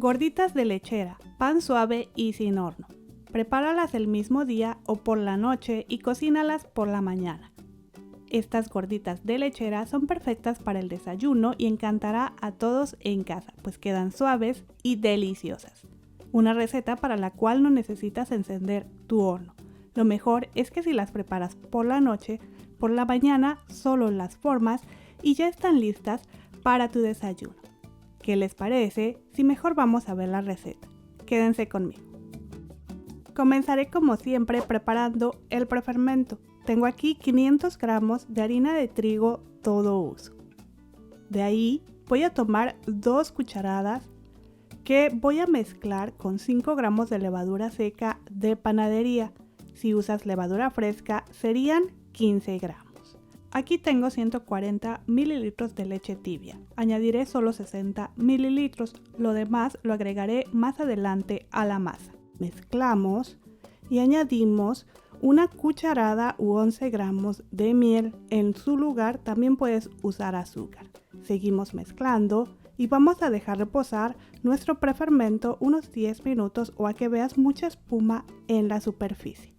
Gorditas de lechera, pan suave y sin horno. Prepáralas el mismo día o por la noche y cocínalas por la mañana. Estas gorditas de lechera son perfectas para el desayuno y encantará a todos en casa, pues quedan suaves y deliciosas. Una receta para la cual no necesitas encender tu horno. Lo mejor es que si las preparas por la noche, por la mañana solo las formas y ya están listas para tu desayuno. ¿Qué les parece si mejor vamos a ver la receta? Quédense conmigo. Comenzaré como siempre preparando el prefermento. Tengo aquí 500 gramos de harina de trigo todo uso. De ahí voy a tomar 2 cucharadas que voy a mezclar con 5 gramos de levadura seca de panadería. Si usas levadura fresca serían 15 gramos. Aquí tengo 140 mililitros de leche tibia. Añadiré solo 60 mililitros. Lo demás lo agregaré más adelante a la masa. Mezclamos y añadimos una cucharada u 11 gramos de miel. En su lugar también puedes usar azúcar. Seguimos mezclando y vamos a dejar reposar nuestro prefermento unos 10 minutos o a que veas mucha espuma en la superficie.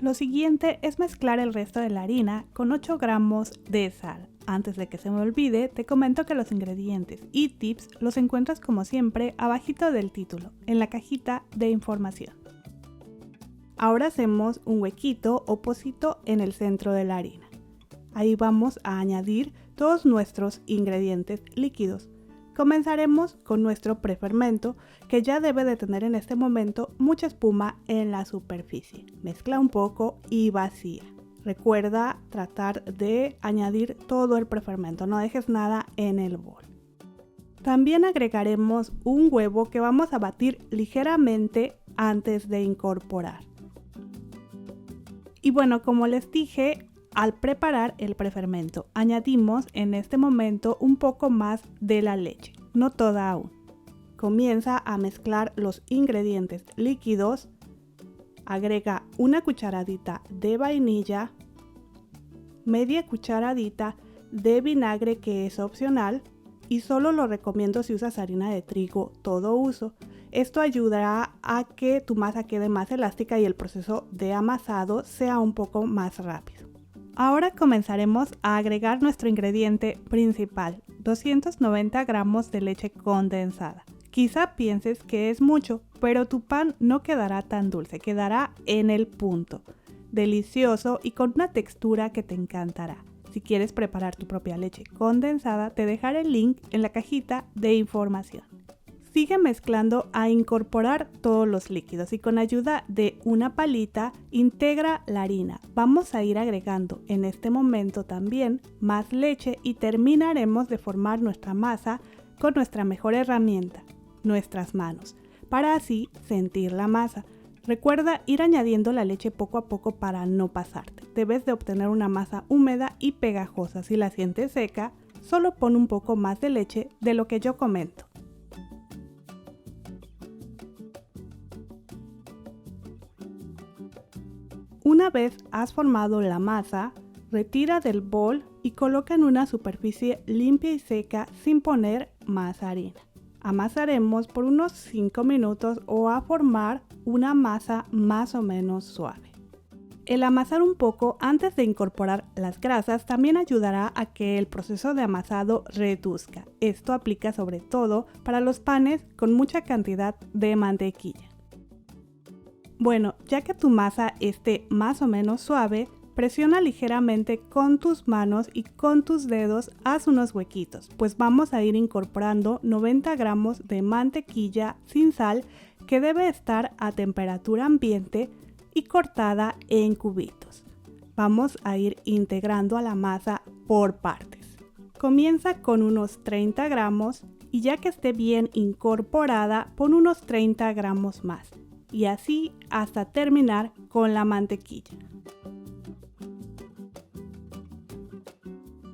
Lo siguiente es mezclar el resto de la harina con 8 gramos de sal. Antes de que se me olvide, te comento que los ingredientes y tips los encuentras como siempre abajito del título, en la cajita de información. Ahora hacemos un huequito o pocito en el centro de la harina. Ahí vamos a añadir todos nuestros ingredientes líquidos. Comenzaremos con nuestro prefermento, que ya debe de tener en este momento mucha espuma en la superficie. Mezcla un poco y vacía. Recuerda tratar de añadir todo el prefermento, no dejes nada en el bol. También agregaremos un huevo que vamos a batir ligeramente antes de incorporar. Y bueno, como les dije, al preparar el prefermento, añadimos en este momento un poco más de la leche, no toda aún. Comienza a mezclar los ingredientes líquidos, agrega una cucharadita de vainilla, media cucharadita de vinagre que es opcional y solo lo recomiendo si usas harina de trigo todo uso. Esto ayudará a que tu masa quede más elástica y el proceso de amasado sea un poco más rápido. Ahora comenzaremos a agregar nuestro ingrediente principal, 290 gramos de leche condensada. Quizá pienses que es mucho, pero tu pan no quedará tan dulce, quedará en el punto. Delicioso y con una textura que te encantará. Si quieres preparar tu propia leche condensada, te dejaré el link en la cajita de información. Sigue mezclando a incorporar todos los líquidos y con ayuda de una palita integra la harina. Vamos a ir agregando en este momento también más leche y terminaremos de formar nuestra masa con nuestra mejor herramienta, nuestras manos, para así sentir la masa. Recuerda ir añadiendo la leche poco a poco para no pasarte. Debes de obtener una masa húmeda y pegajosa. Si la sientes seca, solo pon un poco más de leche de lo que yo comento. Una vez has formado la masa, retira del bol y coloca en una superficie limpia y seca sin poner más harina. Amasaremos por unos 5 minutos o a formar una masa más o menos suave. El amasar un poco antes de incorporar las grasas también ayudará a que el proceso de amasado reduzca. Esto aplica sobre todo para los panes con mucha cantidad de mantequilla. Bueno, ya que tu masa esté más o menos suave, presiona ligeramente con tus manos y con tus dedos haz unos huequitos, pues vamos a ir incorporando 90 gramos de mantequilla sin sal que debe estar a temperatura ambiente y cortada en cubitos. Vamos a ir integrando a la masa por partes. Comienza con unos 30 gramos y ya que esté bien incorporada, pon unos 30 gramos más. Y así hasta terminar con la mantequilla.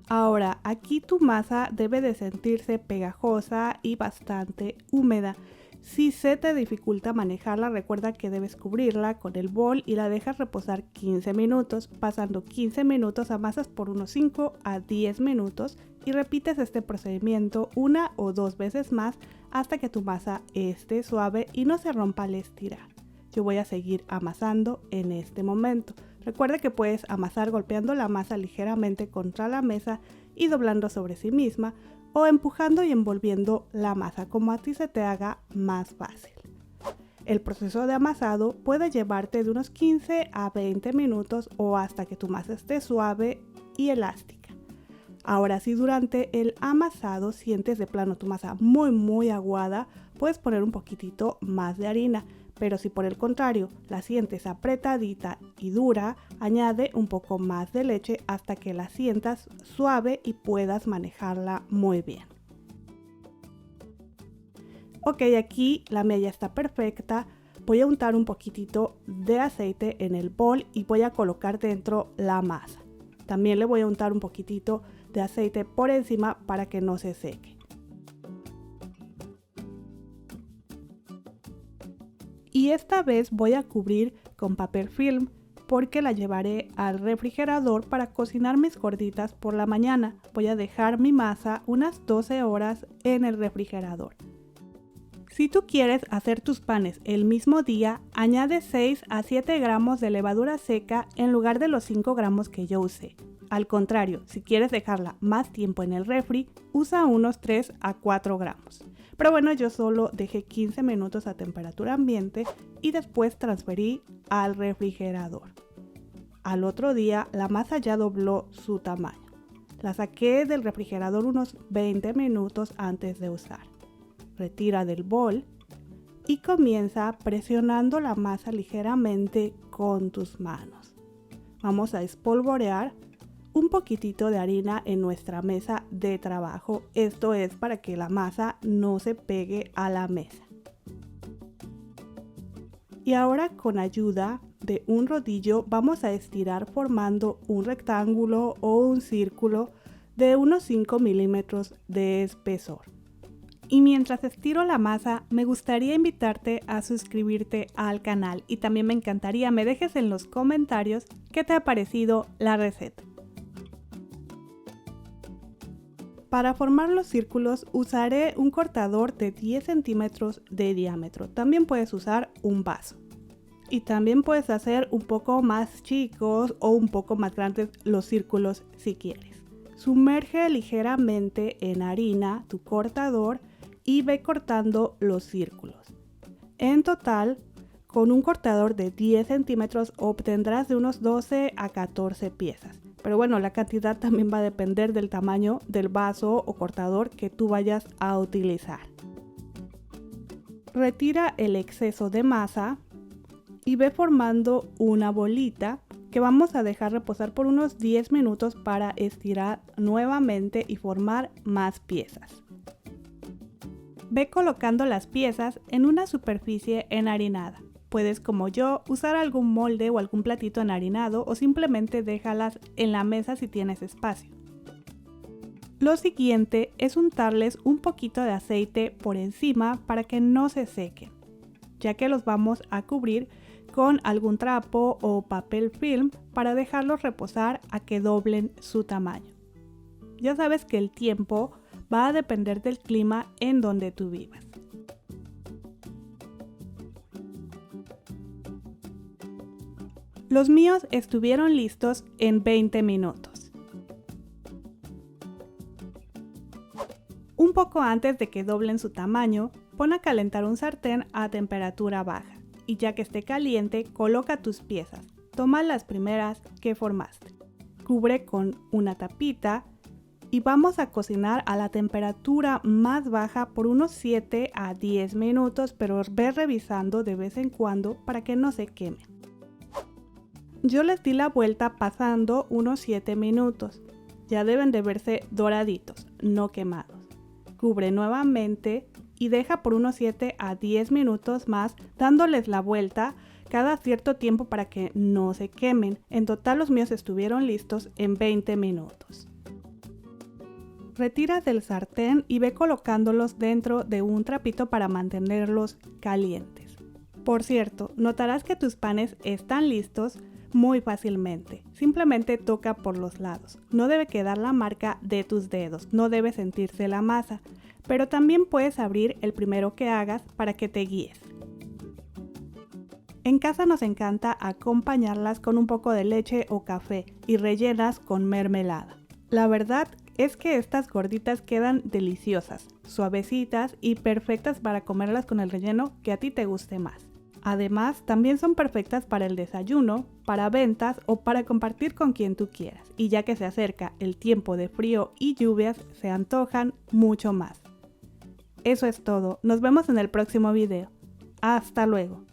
Ahora, aquí tu masa debe de sentirse pegajosa y bastante húmeda. Si se te dificulta manejarla, recuerda que debes cubrirla con el bol y la dejas reposar 15 minutos. Pasando 15 minutos amasas por unos 5 a 10 minutos y repites este procedimiento una o dos veces más hasta que tu masa esté suave y no se rompa al estirar. Yo voy a seguir amasando en este momento. Recuerda que puedes amasar golpeando la masa ligeramente contra la mesa y doblando sobre sí misma, o empujando y envolviendo la masa como a ti se te haga más fácil. El proceso de amasado puede llevarte de unos 15 a 20 minutos o hasta que tu masa esté suave y elástica. Ahora, si durante el amasado sientes de plano tu masa muy aguada, puedes poner un poquitito más de harina, pero si por el contrario la sientes apretadita y dura, añade un poco más de leche hasta que la sientas suave y puedas manejarla muy bien. Ok, aquí la mía ya está perfecta. Voy a untar un poquitito de aceite en el bol y voy a colocar dentro la masa. También le voy a untar un poquitito de aceite por encima para que no se seque. Y esta vez voy a cubrir con papel film porque la llevaré al refrigerador para cocinar mis gorditas por la mañana. Voy a dejar mi masa unas 12 horas en el refrigerador. Si tú quieres hacer tus panes el mismo día, añade 6 a 7 gramos de levadura seca en lugar de los 5 gramos que yo usé. Al contrario, si quieres dejarla más tiempo en el refri, usa unos 3 a 4 gramos. Pero bueno, yo solo dejé 15 minutos a temperatura ambiente y después transferí al refrigerador. Al otro día, la masa ya dobló su tamaño. La saqué del refrigerador unos 20 minutos antes de usar. Retira del bol y comienza presionando la masa ligeramente con tus manos. Vamos a espolvorear un poquitito de harina en nuestra mesa de trabajo. Esto es para que la masa no se pegue a la mesa. Y ahora con ayuda de un rodillo vamos a estirar formando un rectángulo o un círculo de unos 5 milímetros de espesor. Y mientras estiro la masa, me gustaría invitarte a suscribirte al canal y también me encantaría me dejes en los comentarios qué te ha parecido la receta. Para formar los círculos usaré un cortador de 10 centímetros de diámetro. También puedes usar un vaso. Y también puedes hacer un poco más chicos o un poco más grandes los círculos si quieres. Sumerge ligeramente en harina tu cortador y ve cortando los círculos. En total, con un cortador de 10 centímetros obtendrás de unos 12 a 14 piezas. Pero bueno, la cantidad también va a depender del tamaño del vaso o cortador que tú vayas a utilizar. Retira el exceso de masa y ve formando una bolita que vamos a dejar reposar por unos 10 minutos para estirar nuevamente y formar más piezas. Ve colocando las piezas en una superficie enharinada. Puedes, como yo, usar algún molde o algún platito enharinado o simplemente déjalas en la mesa si tienes espacio. Lo siguiente es untarles un poquito de aceite por encima para que no se sequen, ya que los vamos a cubrir con algún trapo o papel film para dejarlos reposar a que doblen su tamaño. Ya sabes que el tiempo va a depender del clima en donde tú vivas. Los míos estuvieron listos en 20 minutos. Un poco antes de que doblen su tamaño, pon a calentar un sartén a temperatura baja y ya que esté caliente, coloca tus piezas. Toma las primeras que formaste. Cubre con una tapita y vamos a cocinar a la temperatura más baja por unos 7 a 10 minutos, pero ve revisando de vez en cuando para que no se quemen. Yo les di la vuelta pasando unos 7 minutos. Ya deben de verse doraditos, no quemados. Cubre nuevamente y deja por unos 7 a 10 minutos más dándoles la vuelta cada cierto tiempo para que no se quemen. En total los míos estuvieron listos en 20 minutos. Retira del sartén y ve colocándolos dentro de un trapito para mantenerlos calientes. Por cierto, notarás que tus panes están listos muy fácilmente. Simplemente toca por los lados. No debe quedar la marca de tus dedos, no debe sentirse la masa, pero también puedes abrir el primero que hagas para que te guíes. En casa nos encanta acompañarlas con un poco de leche o café y rellenas con mermelada. La verdad es que estas gorditas quedan deliciosas, suavecitas y perfectas para comerlas con el relleno que a ti te guste más. Además, también son perfectas para el desayuno, para ventas o para compartir con quien tú quieras. Y ya que se acerca el tiempo de frío y lluvias, se antojan mucho más. Eso es todo, nos vemos en el próximo video. ¡Hasta luego!